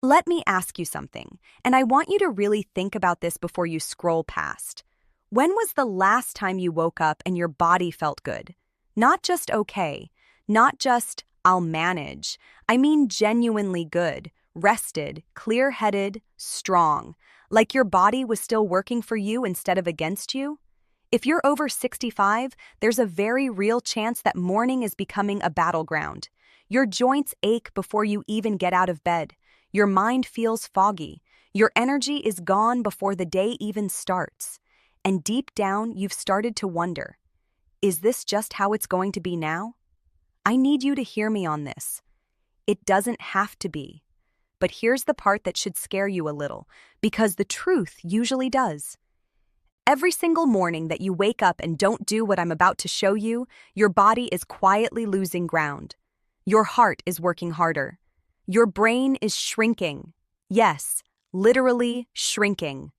Let me ask you something, and I want you to really think about this before you scroll past. When was the last time you woke up and your body felt good? Not just okay, not just I'll manage. I mean genuinely good, rested, clear-headed, strong, like your body was still working for you instead of against you? If you're over 65, there's a very real chance that morning is becoming a battleground. Your joints ache before you even get out of bed. Your mind feels foggy. Your energy is gone before the day even starts. And deep down, you've started to wonder, is this just how it's going to be now? I need you to hear me on this. It doesn't have to be. But here's the part that should scare you a little, because the truth usually does. Every single morning that you wake up and don't do what I'm about to show you, your body is quietly losing ground. Your heart is working harder. Your brain is shrinking. Yes, literally shrinking.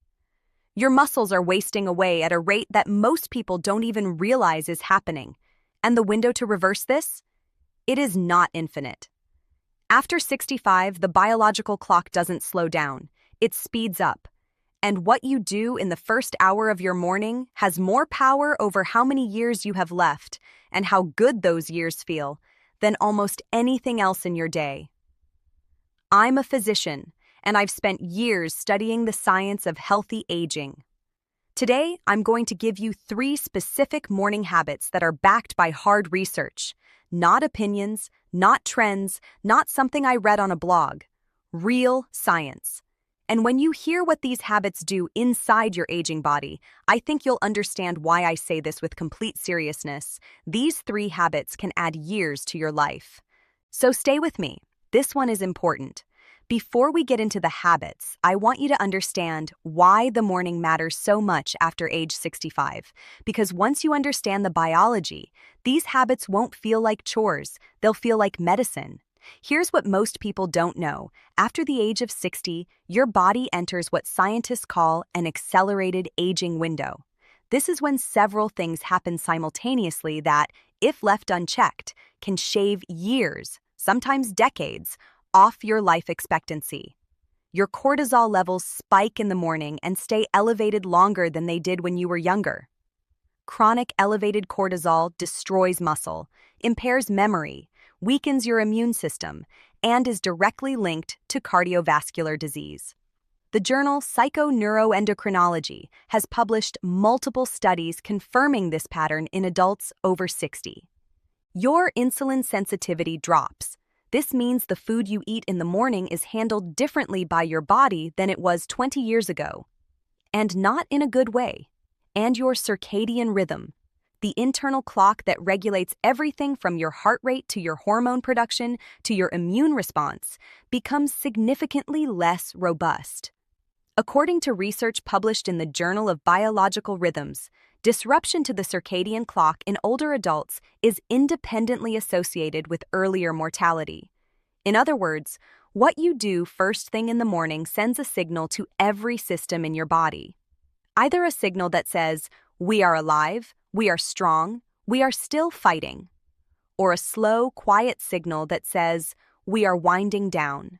Your muscles are wasting away at a rate that most people don't even realize is happening. And the window to reverse this? It is not infinite. After 65, the biological clock doesn't slow down. It speeds up. And what you do in the first hour of your morning has more power over how many years you have left and how good those years feel than almost anything else in your day. I'm a physician, and I've spent years studying the science of healthy aging. Today, I'm going to give you 3 specific morning habits that are backed by hard research, not opinions, not trends, not something I read on a blog. Real science. And when you hear what these habits do inside your aging body, I think you'll understand why I say this with complete seriousness. These 3 habits can add years to your life. So stay with me. This one is important. Before we get into the habits, I want you to understand why the morning matters so much after age 65. Because once you understand the biology, these habits won't feel like chores, they'll feel like medicine. Here's what most people don't know. After the age of 60, your body enters what scientists call an accelerated aging window. This is when several things happen simultaneously that, if left unchecked, can shave years, sometimes decades, off your life expectancy. Your cortisol levels spike in the morning and stay elevated longer than they did when you were younger. Chronic elevated cortisol destroys muscle, impairs memory, weakens your immune system, and is directly linked to cardiovascular disease. The journal Psychoneuroendocrinology has published multiple studies confirming this pattern in adults over 60. Your insulin sensitivity drops. This means the food you eat in the morning is handled differently by your body than it was 20 years ago. And not in a good way. And your circadian rhythm, the internal clock that regulates everything from your heart rate to your hormone production to your immune response, becomes significantly less robust. According to research published in the Journal of Biological Rhythms, disruption to the circadian clock in older adults is independently associated with earlier mortality. In other words, what you do first thing in the morning sends a signal to every system in your body. Either a signal that says, we are alive, we are strong, we are still fighting, or a slow, quiet signal that says, we are winding down.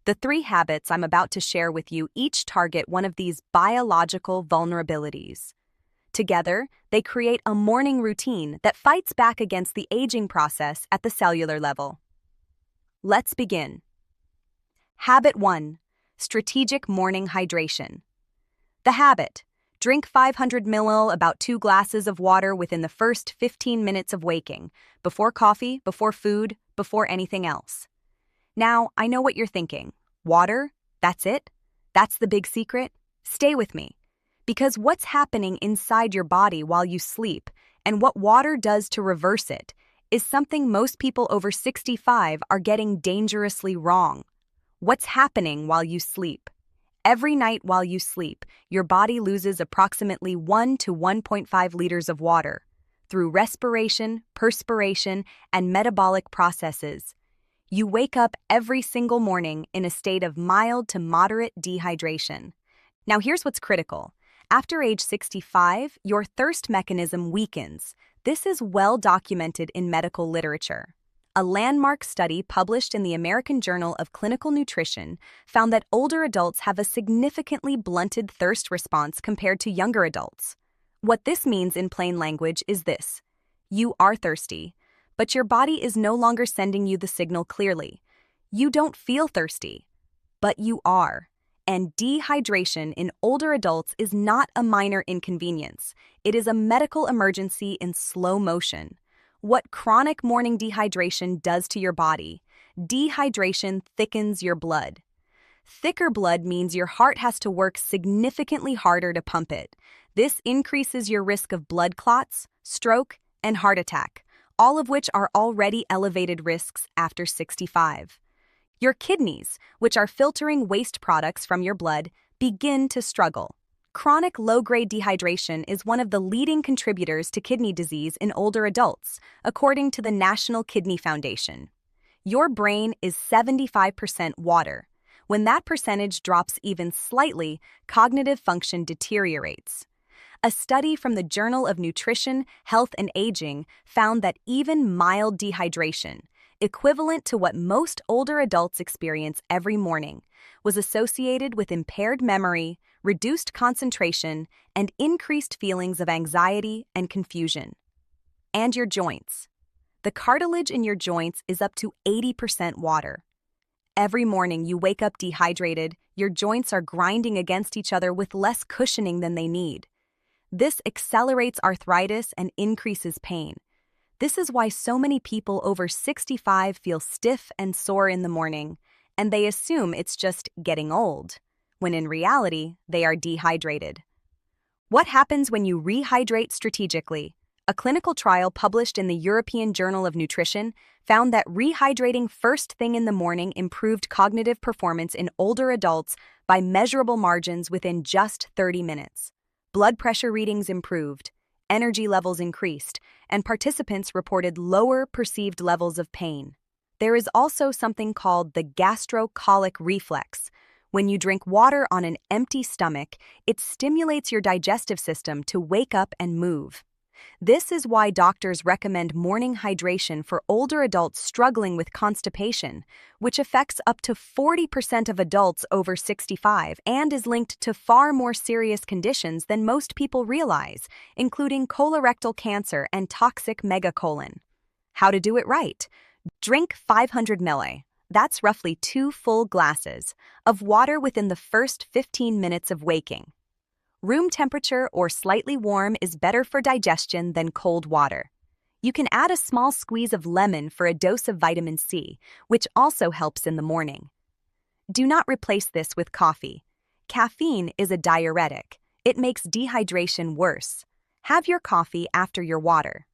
The 3 habits I'm about to share with you each target one of these biological vulnerabilities. Together, they create a morning routine that fights back against the aging process at the cellular level. Let's begin. Habit 1. Strategic morning hydration. The habit. Drink 500 ml, about 2 glasses of water within the first 15 minutes of waking, before coffee, before food, before anything else. Now, I know what you're thinking. Water? That's it? That's the big secret? Stay with me. Because what's happening inside your body while you sleep, and what water does to reverse it, is something most people over 65 are getting dangerously wrong. What's happening while you sleep? Every night while you sleep, your body loses approximately 1 to 1.5 liters of water through respiration, perspiration, and metabolic processes. You wake up every single morning in a state of mild to moderate dehydration. Now here's what's critical. After age 65, your thirst mechanism weakens. This is well documented in medical literature. A landmark study published in the American Journal of Clinical Nutrition found that older adults have a significantly blunted thirst response compared to younger adults. What this means in plain language is this: you are thirsty, but your body is no longer sending you the signal clearly. You don't feel thirsty, but you are. And dehydration in older adults is not a minor inconvenience. It is a medical emergency in slow motion. What chronic morning dehydration does to your body: dehydration thickens your blood. Thicker blood means your heart has to work significantly harder to pump it. This increases your risk of blood clots, stroke, and heart attack, all of which are already elevated risks after 65. Your kidneys, which are filtering waste products from your blood, begin to struggle. Chronic low-grade dehydration is one of the leading contributors to kidney disease in older adults, according to the National Kidney Foundation. Your brain is 75% water. When that percentage drops even slightly, cognitive function deteriorates. A study from the Journal of Nutrition, Health, and Aging found that even mild dehydration, equivalent to what most older adults experience every morning, was associated with impaired memory, reduced concentration, and increased feelings of anxiety and confusion. And your joints. The cartilage in your joints is up to 80% water. Every morning you wake up dehydrated, your joints are grinding against each other with less cushioning than they need. This accelerates arthritis and increases pain. This is why so many people over 65 feel stiff and sore in the morning, and they assume it's just getting old, when in reality, they are dehydrated. What happens when you rehydrate strategically? A clinical trial published in the European Journal of Nutrition found that rehydrating first thing in the morning improved cognitive performance in older adults by measurable margins within just 30 minutes. Blood pressure readings improved, energy levels increased, and participants reported lower perceived levels of pain. There is also something called the gastrocolic reflex. When you drink water on an empty stomach, it stimulates your digestive system to wake up and move. This is why doctors recommend morning hydration for older adults struggling with constipation, which affects up to 40% of adults over 65 and is linked to far more serious conditions than most people realize, including colorectal cancer and toxic megacolon. How to do it right? Drink 500 ml. That's roughly 2 full glasses of water within the first 15 minutes of waking. Room temperature or slightly warm is better for digestion than cold water. You can add a small squeeze of lemon for a dose of vitamin C, which also helps in the morning. Do not replace this with coffee. Caffeine is a diuretic. It makes dehydration worse. Have your coffee after your water.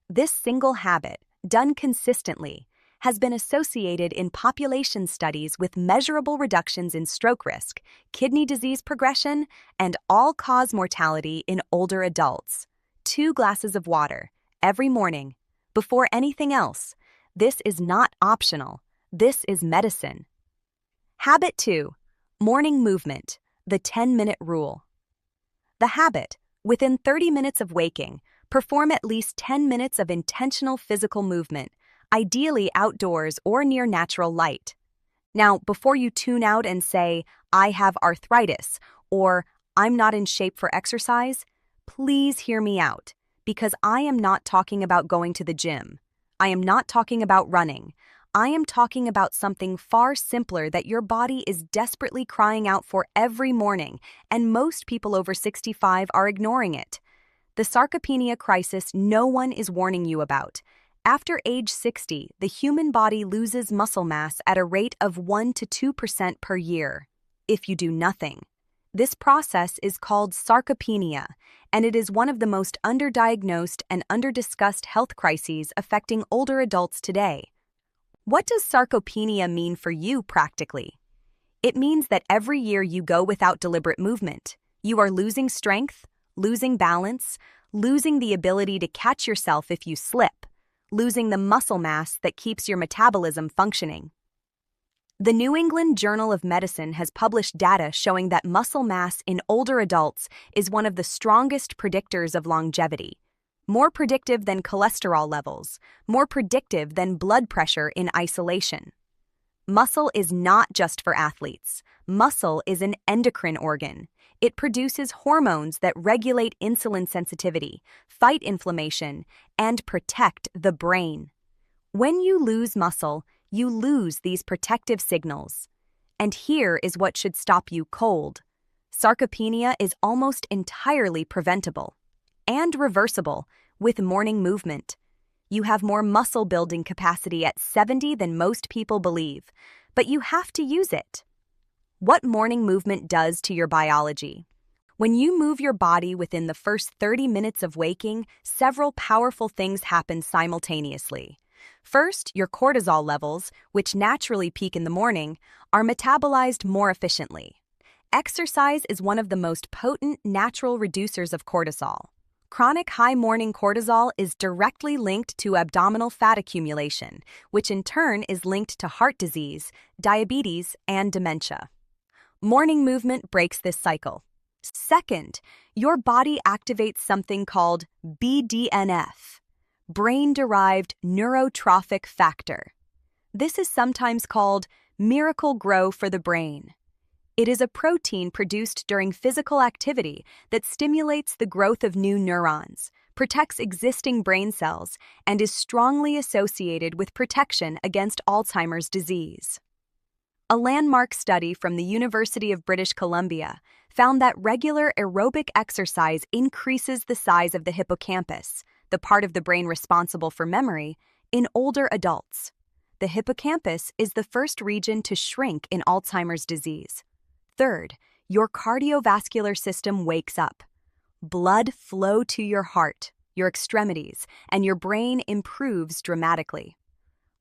This single habit, done consistently, has been associated in population studies with measurable reductions in stroke risk, kidney disease progression, and all-cause mortality in older adults. 2 glasses of water every morning, before anything else. This is not optional. This is medicine. Habit 2. Morning movement, the 10-minute rule. The habit: within 30 minutes of waking, perform at least 10 minutes of intentional physical movement, ideally outdoors or near natural light. Now, before you tune out and say, "I have arthritis," or "I'm not in shape for exercise," please hear me out, because I am not talking about going to the gym. I am not talking about running. I am talking about something far simpler that your body is desperately crying out for every morning, and most people over 65 are ignoring it. The sarcopenia crisis no one is warning you about. After age 60, the human body loses muscle mass at a rate of 1 to 2% per year, if you do nothing. This process is called sarcopenia, and it is one of the most underdiagnosed and underdiscussed health crises affecting older adults today. What does sarcopenia mean for you practically? It means that every year you go without deliberate movement, you are losing strength, losing balance, losing the ability to catch yourself if you slip, losing the muscle mass that keeps your metabolism functioning. The New England Journal of Medicine has published data showing that muscle mass in older adults is one of the strongest predictors of longevity. more predictive than cholesterol levels, more predictive than blood pressure in isolation. Muscle is not just for athletes. Muscle is an endocrine organ. It produces hormones that regulate insulin sensitivity, fight inflammation, and protect the brain. When you lose muscle, you lose these protective signals. And here is what should stop you cold. Sarcopenia is almost entirely preventable and reversible with morning movement. You have more muscle building capacity at 70 than most people believe, but you have to use it. What morning movement does to your biology. When you move your body within the first 30 minutes of waking, several powerful things happen simultaneously. First, your cortisol levels, which naturally peak in the morning, are metabolized more efficiently. Exercise is one of the most potent natural reducers of cortisol. Chronic high morning cortisol is directly linked to abdominal fat accumulation, which in turn is linked to heart disease, diabetes, and dementia. Morning movement breaks this cycle. Second, your body activates something called BDNF, brain-derived neurotrophic factor. This is sometimes called miracle grow for the brain. It is a protein produced during physical activity that stimulates the growth of new neurons, protects existing brain cells, and is strongly associated with protection against Alzheimer's disease. A landmark study from the University of British Columbia found that regular aerobic exercise increases the size of the hippocampus, the part of the brain responsible for memory, in older adults. The hippocampus is the first region to shrink in Alzheimer's disease. Third, your cardiovascular system wakes up. Blood flow to your heart, your extremities, and your brain improves dramatically.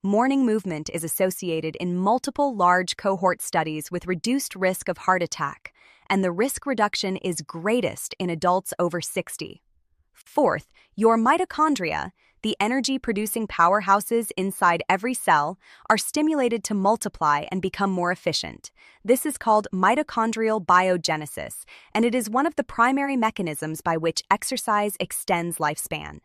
Morning movement is associated in multiple large cohort studies with reduced risk of heart attack, and the risk reduction is greatest in adults over 60. Fourth, your mitochondria, the energy-producing powerhouses inside every cell, are stimulated to multiply and become more efficient. This is called mitochondrial biogenesis, and it is one of the primary mechanisms by which exercise extends lifespan.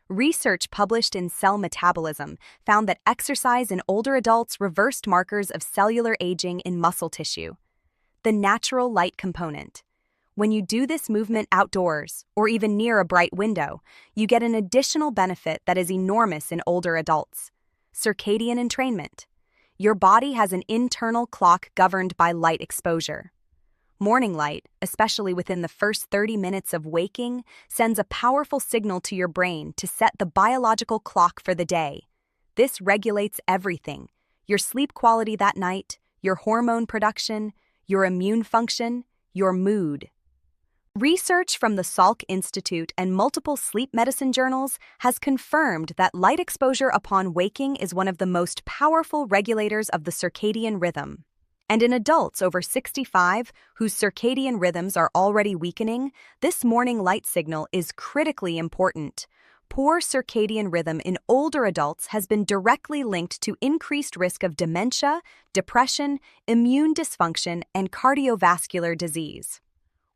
Research published in Cell Metabolism found that exercise in older adults reversed markers of cellular aging in muscle tissue. The natural light component. When you do this movement outdoors, or even near a bright window, you get an additional benefit that is enormous in older adults. Circadian entrainment. Your body has an internal clock governed by light exposure. Morning light, especially within the first 30 minutes of waking, sends a powerful signal to your brain to set the biological clock for the day. This regulates everything: your sleep quality that night, your hormone production, your immune function, your mood. Research from the Salk Institute and multiple sleep medicine journals has confirmed that light exposure upon waking is one of the most powerful regulators of the circadian rhythm. And in adults over 65 whose circadian rhythms are already weakening, this morning light signal is critically important. Poor circadian rhythm in older adults has been directly linked to increased risk of dementia, depression, immune dysfunction, and cardiovascular disease.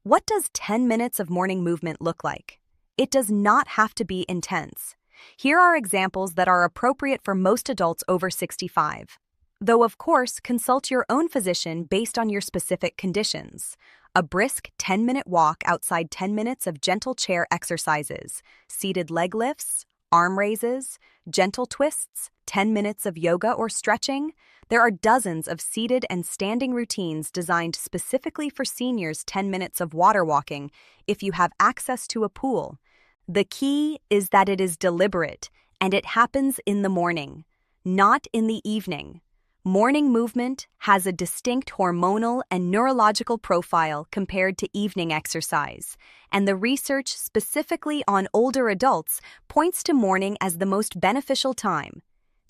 What does 10 minutes of morning movement look like? It does not have to be intense. Here are examples that are appropriate for most adults over 65. Though, of course, consult your own physician based on your specific conditions. A brisk 10-minute walk outside 10 minutes of gentle chair exercises, seated leg lifts, arm raises, gentle twists, 10 minutes of yoga or stretching. There are dozens of seated and standing routines designed specifically for seniors. 10 minutes of water walking if you have access to a pool. The key is that it is deliberate and it happens in the morning, not in the evening. Morning movement has a distinct hormonal and neurological profile compared to evening exercise, and the research specifically on older adults points to morning as the most beneficial time.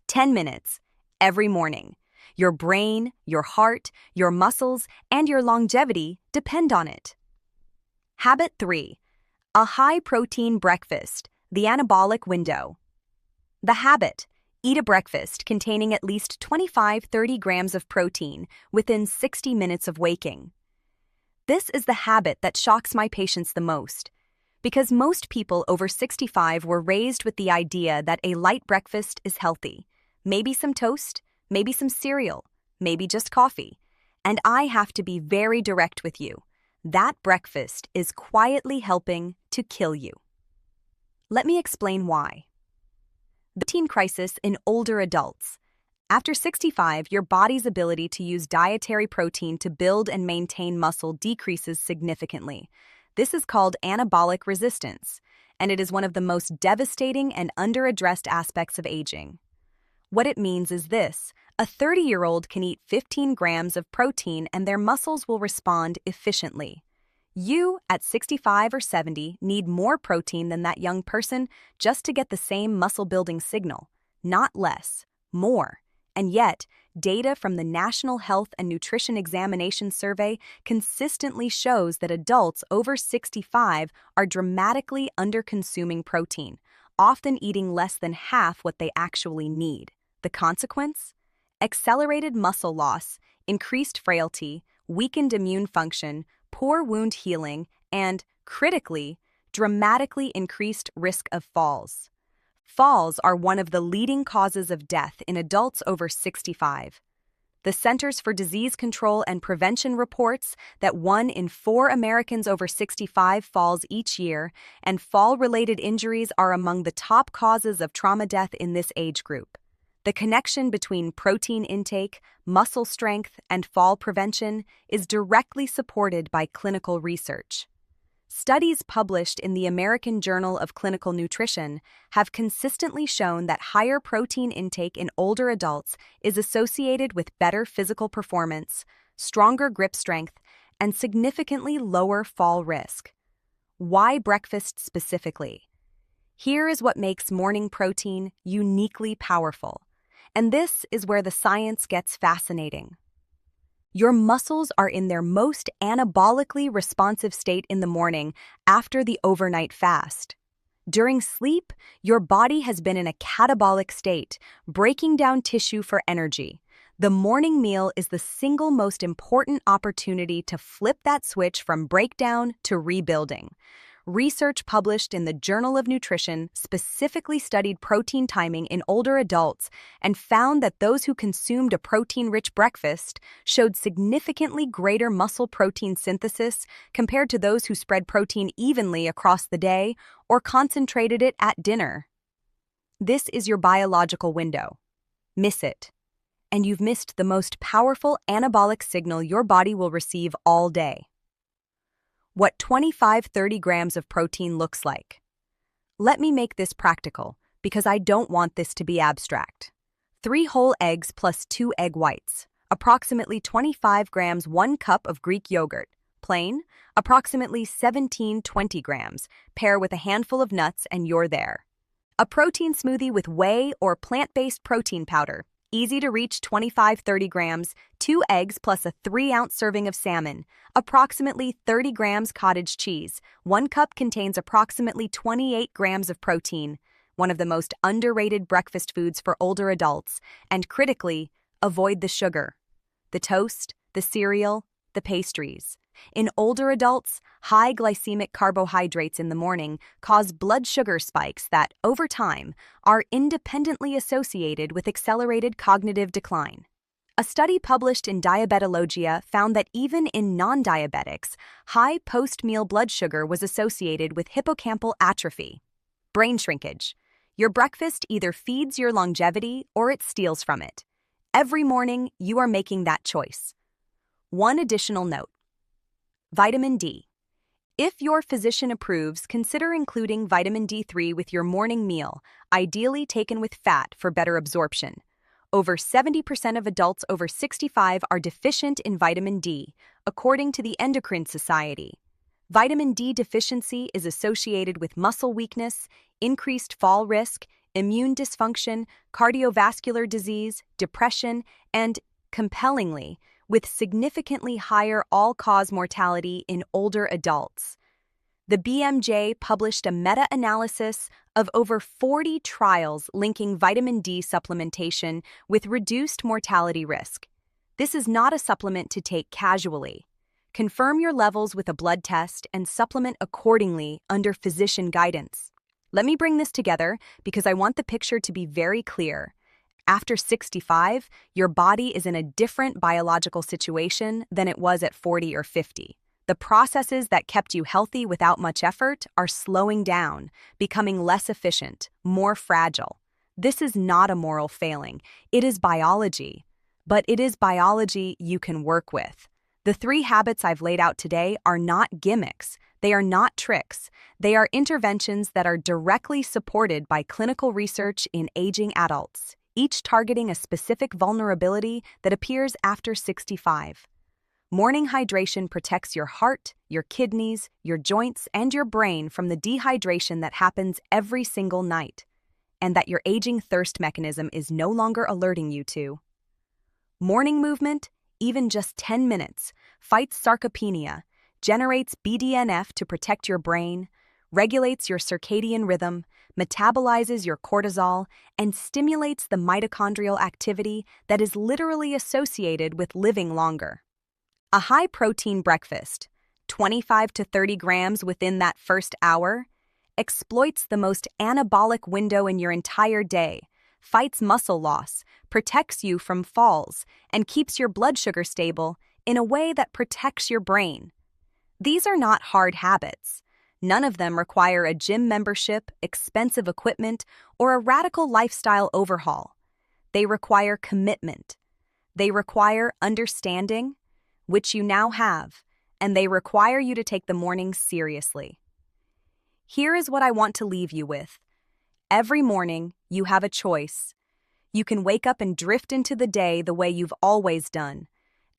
10 minutes every morning. Your brain, your heart, your muscles, and your longevity depend on it. Habit 3. A high-protein breakfast, the anabolic window. The habit. Eat a breakfast containing at least 25-30 grams of protein within 60 minutes of waking. This is the habit that shocks my patients the most. Because most people over 65 were raised with the idea that a light breakfast is healthy. Maybe some toast, maybe some cereal, maybe just coffee. And I have to be very direct with you. That breakfast is quietly helping to kill you. Let me explain why. The protein crisis in older adults. After 65, your body's ability to use dietary protein to build and maintain muscle decreases significantly. This is called anabolic resistance, and it is one of the most devastating and underaddressed aspects of aging. What it means is this: a 30-year-old can eat 15 grams of protein and their muscles will respond efficiently. You, at 65 or 70, need more protein than that young person just to get the same muscle-building signal, not less, more. And yet, data from the National Health and Nutrition Examination Survey consistently shows that adults over 65 are dramatically underconsuming protein, often eating less than half what they actually need. The consequence? Accelerated muscle loss, increased frailty, weakened immune function, poor wound healing, and, critically, dramatically increased risk of falls. Falls are one of the leading causes of death in adults over 65. The Centers for Disease Control and Prevention reports that 1 in 4 Americans over 65 falls each year, and fall-related injuries are among the top causes of trauma death in this age group. The connection between protein intake, muscle strength, and fall prevention is directly supported by clinical research. Studies published in the American Journal of Clinical Nutrition have consistently shown that higher protein intake in older adults is associated with better physical performance, stronger grip strength, and significantly lower fall risk. Why breakfast specifically? Here is what makes morning protein uniquely powerful. And this is where the science gets fascinating. Your muscles are in their most anabolically responsive state in the morning after the overnight fast. During sleep, your body has been in a catabolic state, breaking down tissue for energy. The morning meal is the single most important opportunity to flip that switch from breakdown to rebuilding. Research published in the Journal of Nutrition specifically studied protein timing in older adults and found that those who consumed a protein-rich breakfast showed significantly greater muscle protein synthesis compared to those who spread protein evenly across the day or concentrated it at dinner. This is your biological window. Miss it, and you've missed the most powerful anabolic signal your body will receive all day. What 25-30 grams of protein looks like. Let me make this practical, because I don't want this to be abstract. 3 whole eggs plus 2 egg whites, approximately 25 grams, 1 cup of Greek yogurt, plain, approximately 17-20 grams, pair with a handful of nuts and you're there. A protein smoothie with whey or plant-based protein powder, easy to reach 25-30 grams, 2 eggs plus a 3-ounce serving of salmon, approximately 30 grams cottage cheese. 1 cup contains approximately 28 grams of protein, one of the most underrated breakfast foods for older adults, and critically, avoid the sugar, the toast, the cereal, the pastries. In older adults, high glycemic carbohydrates in the morning cause blood sugar spikes that, over time, are independently associated with accelerated cognitive decline. A study published in Diabetologia found that even in non-diabetics, high post-meal blood sugar was associated with hippocampal atrophy. Brain shrinkage. Your breakfast either feeds your longevity or it steals from it. Every morning, you are making that choice. One additional note. Vitamin D. If your physician approves, consider including vitamin D3 with your morning meal, ideally taken with fat for better absorption. Over 70% of adults over 65 are deficient in vitamin D, according to the Endocrine Society. Vitamin D deficiency is associated with muscle weakness, increased fall risk, immune dysfunction, cardiovascular disease, depression, and, compellingly, with significantly higher all-cause mortality in older adults. The BMJ published a meta-analysis of over 40 trials linking vitamin D supplementation with reduced mortality risk. This is not a supplement to take casually. Confirm your levels with a blood test and supplement accordingly under physician guidance. Let me bring this together because I want the picture to be very clear. After 65, your body is in a different biological situation than it was at 40 or 50. The processes that kept you healthy without much effort are slowing down, becoming less efficient, more fragile. This is not a moral failing. It is biology. But it is biology you can work with. The 3 habits I've laid out today are not gimmicks. They are not tricks. They are interventions that are directly supported by clinical research in aging adults, each targeting a specific vulnerability that appears after 65. Morning hydration protects your heart, your kidneys, your joints, and your brain from the dehydration that happens every single night, and that your aging thirst mechanism is no longer alerting you to. Morning movement, even just 10 minutes, fights sarcopenia, generates BDNF to protect your brain, regulates your circadian rhythm, metabolizes your cortisol, and stimulates the mitochondrial activity that is literally associated with living longer. A high-protein breakfast, 25 to 30 grams within that first hour, exploits the most anabolic window in your entire day, fights muscle loss, protects you from falls, and keeps your blood sugar stable in a way that protects your brain. These are not hard habits. None of them require a gym membership, expensive equipment, or a radical lifestyle overhaul. They require commitment. They require understanding, which you now have, and they require you to take the morning seriously. Here is what I want to leave you with. Every morning, you have a choice. You can wake up and drift into the day the way you've always done,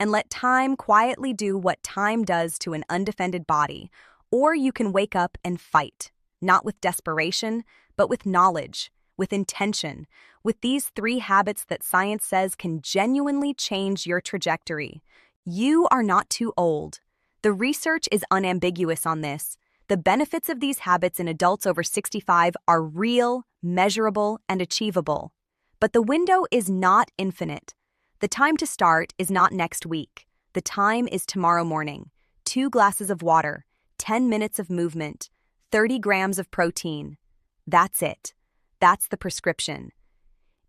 and let time quietly do what time does to an undefended body, or you can wake up and fight, not with desperation, but with knowledge, with intention, with these 3 habits that science says can genuinely change your trajectory. You are not too old. The research is unambiguous on this. The benefits of these habits in adults over 65 are real, measurable, and achievable. But the window is not infinite. The time to start is not next week. The time is tomorrow morning. 2 glasses of water, 10 minutes of movement, 30 grams of protein. That's it. That's the prescription.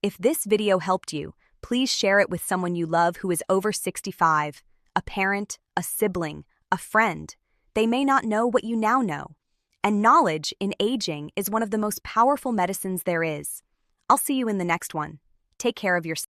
If this video helped you, please share it with someone you love who is over 65, a parent, a sibling, a friend. They may not know what you now know. And knowledge in aging is one of the most powerful medicines there is. I'll see you in the next one. Take care of yourself.